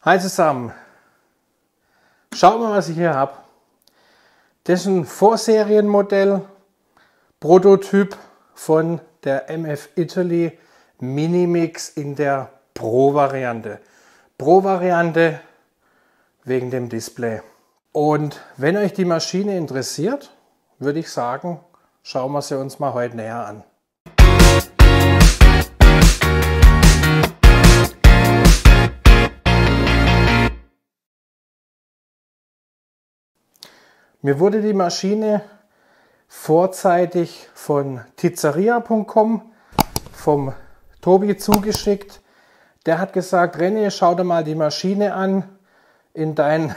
Hi zusammen, schaut mal, was ich hier habe. Das ist ein Vorserienmodell, Prototyp von der MF Italy Minimix in der Pro-Variante. Pro-Variante wegen dem Display. Und wenn euch die Maschine interessiert, würde ich sagen, schauen wir sie uns mal heute näher an. Mir wurde die Maschine vorzeitig von Tizzeria.com vom Tobi zugeschickt. Der hat gesagt, René, schau dir mal die Maschine an. In deinen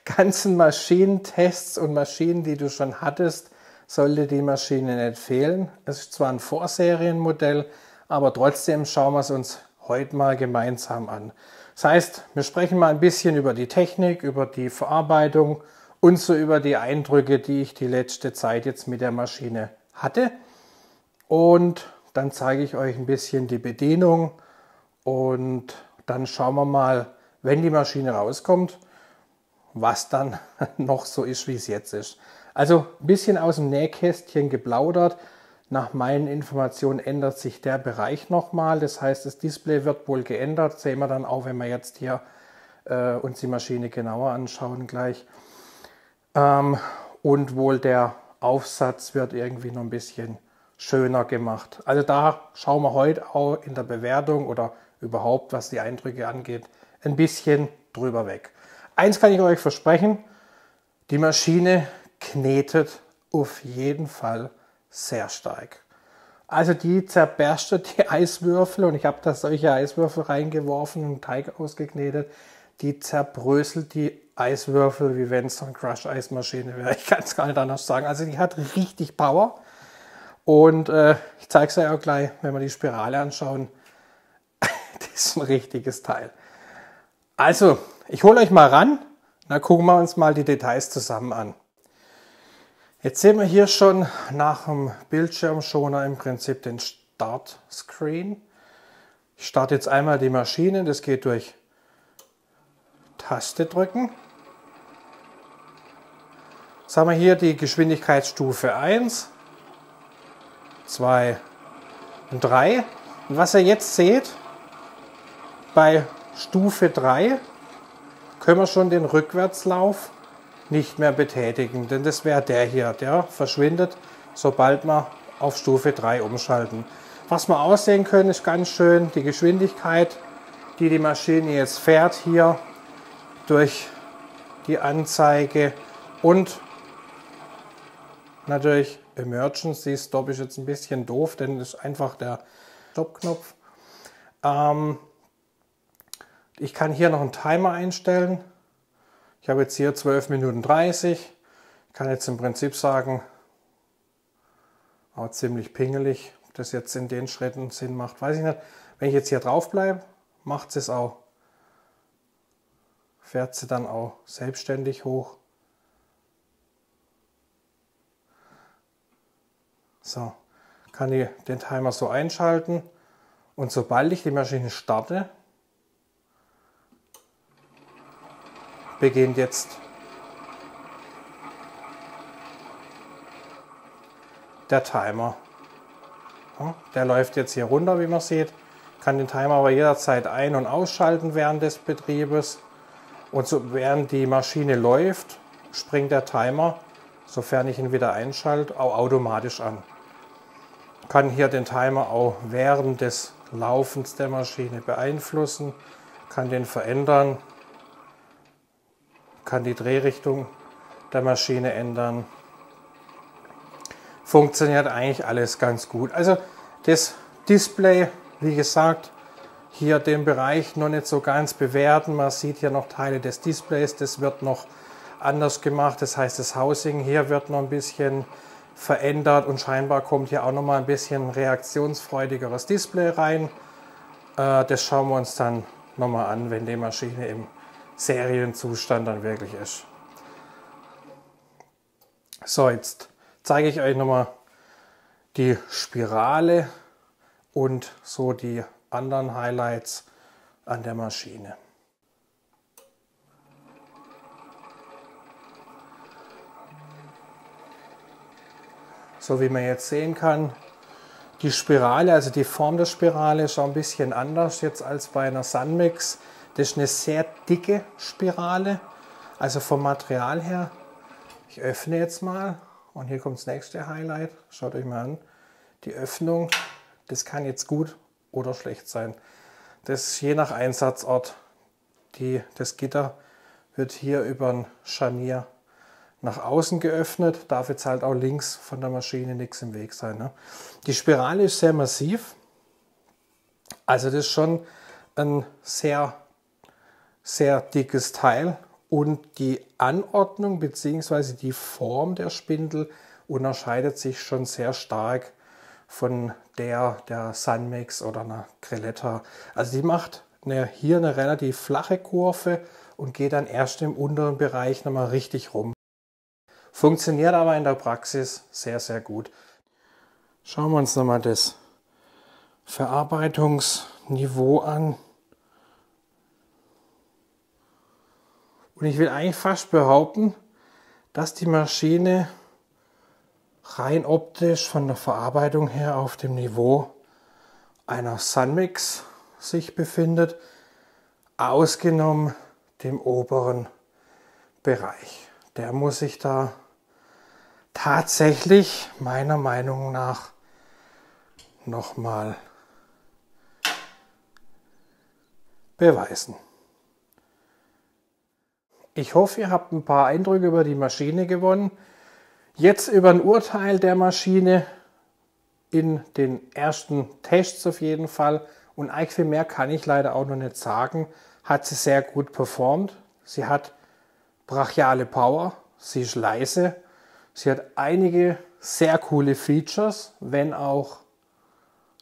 ganzen Maschinentests und Maschinen, die du schon hattest, sollte die Maschine nicht fehlen. Es ist zwar ein Vorserienmodell, aber trotzdem schauen wir es uns heute mal gemeinsam an. Das heißt, wir sprechen mal ein bisschen über die Technik, über die Verarbeitung und so über die Eindrücke, die ich die letzte Zeit jetzt mit der Maschine hatte. Und dann zeige ich euch ein bisschen die Bedienung und dann schauen wir mal, wenn die Maschine rauskommt, was dann noch so ist, wie es jetzt ist. Also ein bisschen aus dem Nähkästchen geplaudert. Nach meinen Informationen ändert sich der Bereich nochmal. Das heißt, das Display wird wohl geändert. Das sehen wir dann auch, wenn wir jetzt hier uns die Maschine genauer anschauen gleich. Und wohl der Aufsatz wird irgendwie noch ein bisschen schöner gemacht. Also da schauen wir heute auch in der Bewertung oder überhaupt, was die Eindrücke angeht, ein bisschen drüber weg. Eins kann ich euch versprechen, die Maschine knetet auf jeden Fall sehr stark. Also die zerberstet die Eiswürfel und ich habe da solche Eiswürfel reingeworfen und Teig ausgeknetet. Die zerbröselt die Eiswürfel, wie wenn es so eine Crush-Eismaschine wäre. Ich kann es gar nicht anders sagen. Also die hat richtig Power. Und ich zeige es euch auch gleich, wenn wir die Spirale anschauen. Das ist ein richtiges Teil. Also, ich hole euch mal ran. Dann gucken wir uns mal die Details zusammen an. Jetzt sehen wir hier schon nach dem Bildschirmschoner im Prinzip den Startscreen. Ich starte jetzt einmal die Maschine. Das geht durch Taste drücken. Jetzt haben wir hier die Geschwindigkeitsstufe 1, 2 und 3. Und was ihr jetzt seht, bei Stufe 3 können wir schon den Rückwärtslauf nicht mehr betätigen, denn das wäre der hier, der verschwindet, sobald wir auf Stufe 3 umschalten. Was wir aussehen können, ist ganz schön die Geschwindigkeit, die die Maschine jetzt fährt, hier durch die Anzeige und natürlich Emergency Stop ist jetzt ein bisschen doof, denn das ist einfach der Stoppknopf. Ich kann hier noch einen Timer einstellen. Ich habe jetzt hier 12 Minuten 30. Ich kann jetzt im Prinzip sagen, auch ziemlich pingelig, ob das jetzt in den Schritten Sinn macht, weiß ich nicht. Wenn ich jetzt hier drauf bleibe, macht es auch. Fährt sie dann auch selbstständig hoch. So, kann ich den Timer so einschalten und sobald ich die Maschine starte, beginnt jetzt der Timer. Ja, der läuft jetzt hier runter, wie man sieht. Kann den Timer aber jederzeit ein- und ausschalten während des Betriebes. Und so, während die Maschine läuft, springt der Timer, sofern ich ihn wieder einschalte, auch automatisch an. Ich kann hier den Timer auch während des Laufens der Maschine beeinflussen, kann den verändern, kann die Drehrichtung der Maschine ändern. Funktioniert eigentlich alles ganz gut. Also das Display, wie gesagt, hier den Bereich noch nicht so ganz bewerten. Man sieht hier noch Teile des Displays, das wird noch anders gemacht. Das heißt, das Housing hier wird noch ein bisschen verändert und scheinbar kommt hier auch noch mal ein bisschen reaktionsfreudigeres Display rein. Das schauen wir uns dann noch mal an, wenn die Maschine im Serienzustand dann wirklich ist. So, jetzt zeige ich euch noch mal die Spirale und so die anderen Highlights an der Maschine. So wie man jetzt sehen kann, die Spirale, also die Form der Spirale ist auch ein bisschen anders jetzt als bei einer Sunmix. Das ist eine sehr dicke Spirale, also vom Material her. Ich öffne jetzt mal und hier kommt das nächste Highlight. Schaut euch mal an. Die Öffnung, das kann jetzt gut oder schlecht sein. Das ist je nach Einsatzort. Das Gitter wird hier über ein Scharnier nach außen geöffnet. Darf jetzt halt auch links von der Maschine nichts im Weg sein. Ne? Die Spirale ist sehr massiv. Also das ist schon ein sehr, sehr dickes Teil. Und die Anordnung bzw. die Form der Spindel unterscheidet sich schon sehr stark von der Sunmix oder einer Grilletta. Also die macht hier eine relativ flache Kurve und geht dann erst im unteren Bereich nochmal richtig rum. Funktioniert aber in der Praxis sehr, sehr gut. Schauen wir uns nochmal das Verarbeitungsniveau an. Und ich will eigentlich fast behaupten, dass die Maschine rein optisch von der Verarbeitung her auf dem Niveau einer Sunmix sich befindet, ausgenommen dem oberen Bereich. Der muss sich da tatsächlich meiner Meinung nach nochmal beweisen. Ich hoffe, ihr habt ein paar Eindrücke über die Maschine gewonnen. Jetzt über ein Urteil der Maschine in den ersten Tests auf jeden Fall. Und eigentlich viel mehr kann ich leider auch noch nicht sagen. Hat sie sehr gut performt. Sie hat brachiale Power. Sie ist leise. Sie hat einige sehr coole Features, wenn auch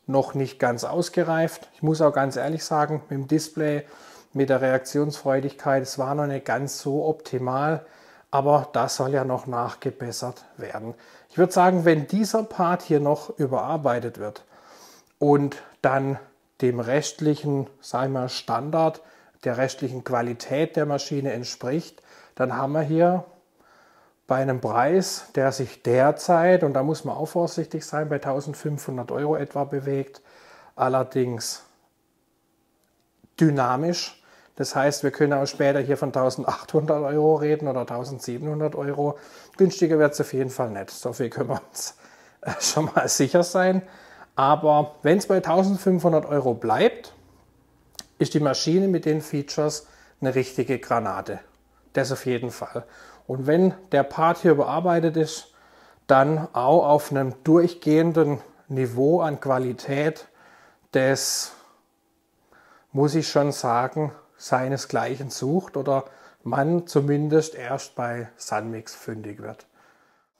noch nicht ganz ausgereift. Ich muss auch ganz ehrlich sagen, mit dem Display, mit der Reaktionsfreudigkeit, es war noch nicht ganz so optimal, aber das soll ja noch nachgebessert werden. Ich würde sagen, wenn dieser Part hier noch überarbeitet wird und dann dem restlichen, sagen wir mal, Standard, der restlichen Qualität der Maschine entspricht, dann haben wir hier bei einem Preis, der sich derzeit, und da muss man auch vorsichtig sein, bei 1.500 € etwa bewegt, allerdings dynamisch. Das heißt, wir können auch später hier von 1.800 € reden oder 1.700 €. Günstiger wird es auf jeden Fall nicht. So viel können wir uns schon mal sicher sein. Aber wenn es bei 1.500 € bleibt, ist die Maschine mit den Features eine richtige Granate. Das auf jeden Fall. Und wenn der Part hier überarbeitet ist, dann auch auf einem durchgehenden Niveau an Qualität, das muss ich schon sagen, seinesgleichen sucht oder man zumindest erst bei Sunmix fündig wird.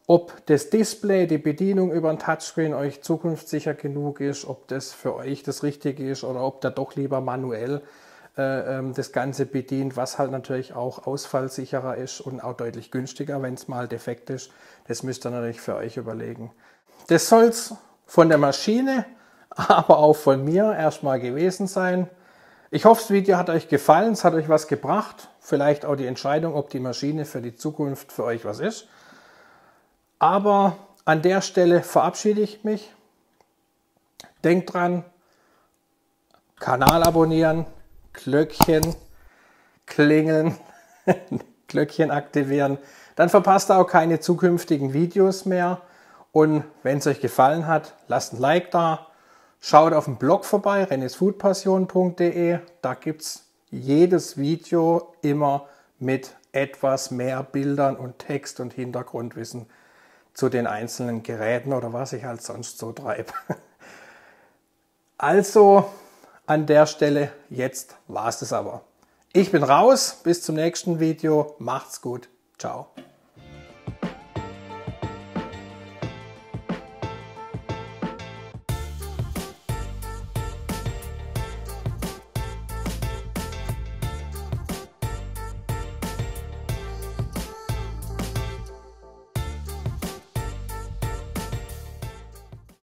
Ob das Display, die Bedienung über ein Touchscreen euch zukunftssicher genug ist, ob das für euch das Richtige ist oder ob der doch lieber manuell das Ganze bedient, was halt natürlich auch ausfallsicherer ist und auch deutlich günstiger, wenn es mal defekt ist. Das müsst ihr natürlich für euch überlegen. Das soll es von der Maschine, aber auch von mir erstmal gewesen sein. Ich hoffe, das Video hat euch gefallen, es hat euch was gebracht. Vielleicht auch die Entscheidung, ob die Maschine für die Zukunft für euch was ist. Aber an der Stelle verabschiede ich mich. Denkt dran, Kanal abonnieren, Glöckchen klingeln, Glöckchen aktivieren. Dann verpasst ihr auch keine zukünftigen Videos mehr. Und wenn es euch gefallen hat, lasst ein Like da. Schaut auf dem Blog vorbei, renesfoodpassion.de. Da gibt es jedes Video immer mit etwas mehr Bildern und Text und Hintergrundwissen zu den einzelnen Geräten oder was ich halt sonst so treibe. Also an der Stelle, jetzt war es das aber. Ich bin raus, bis zum nächsten Video. Macht's gut. Ciao.